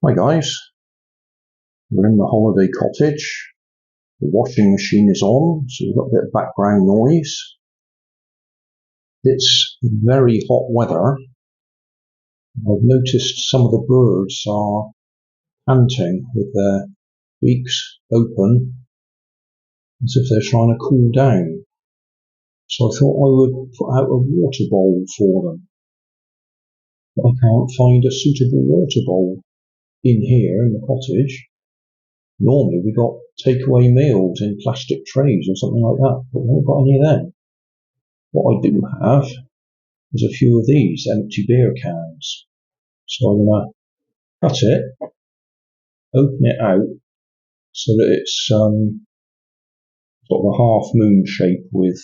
Hi guys, we're in the holiday cottage. The washing machine is on, so we've got a bit of background noise. It's very hot weather. I've noticed some of the birds are panting with their beaks open as if they're trying to cool down. So I thought I would put out a water bowl for them. But I can't find a suitable water bowl in here in the cottage. Normally we got takeaway meals in plastic trays or something like that, but we haven't got any of them. What I do have is a few of these empty beer cans. So I'm going to cut it, open it out so that it's sort of a half moon shape with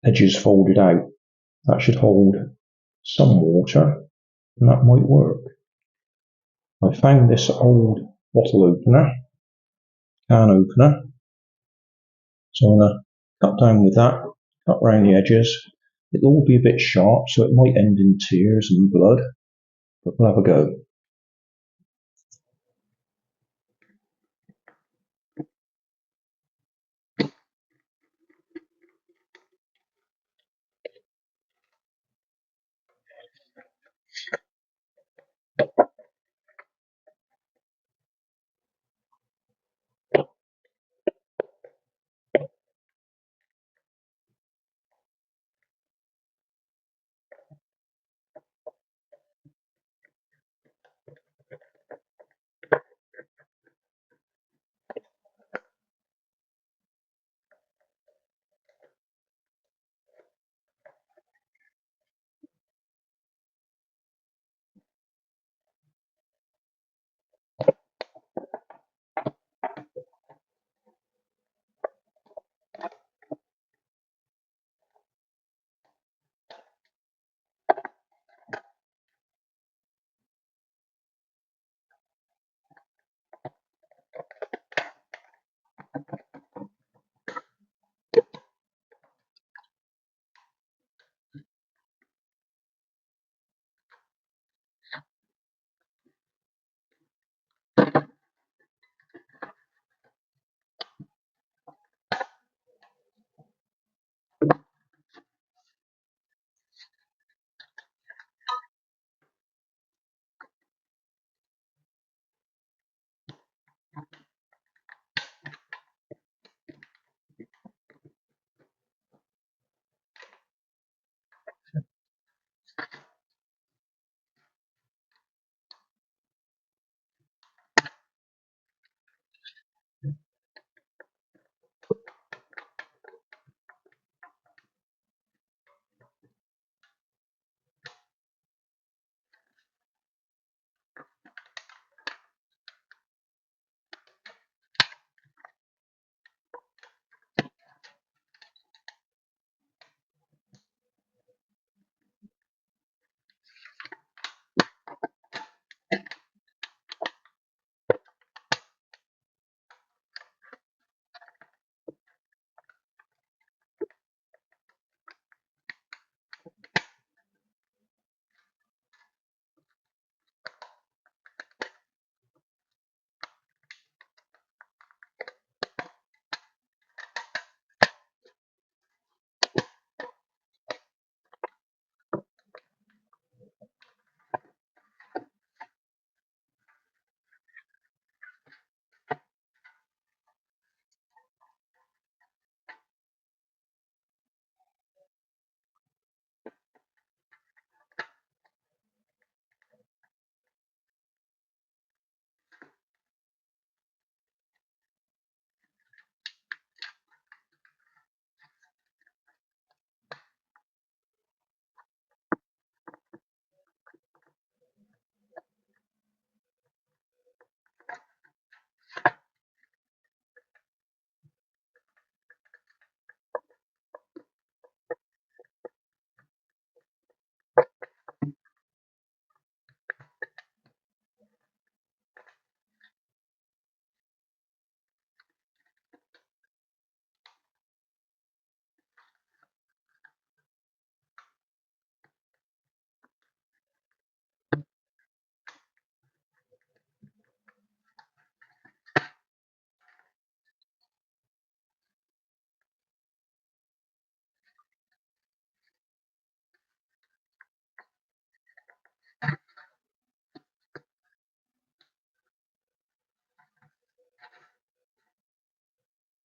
edges folded out. That should hold some water, and that might work. I found this old bottle opener, can opener, so I'm going to cut down with that, cut around the edges. It'll all be a bit sharp, so it might end in tears and blood, but we'll have a go.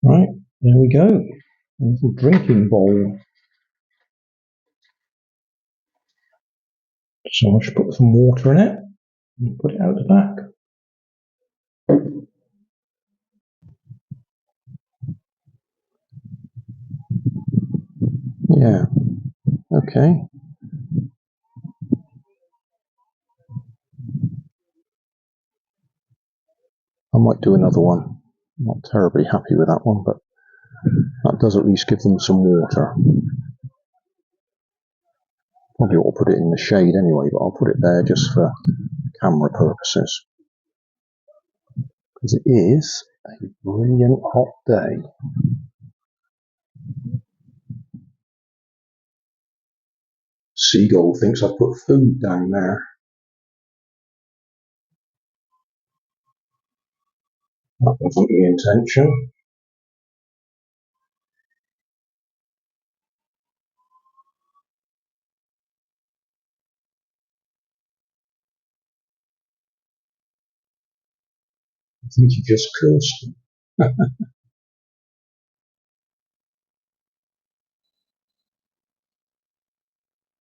Right, there we go. A little drinking bowl. So I should put some water in it and put it out the back. Yeah, okay. I might do another one. I'm not terribly happy with that one, but that does at least give them some water. Probably ought to put it in the shade anyway, but I'll put it there just for camera purposes. Because it is a brilliant hot day. Seagull thinks I've put food down there. That wasn't the intention. I think you just cursed me.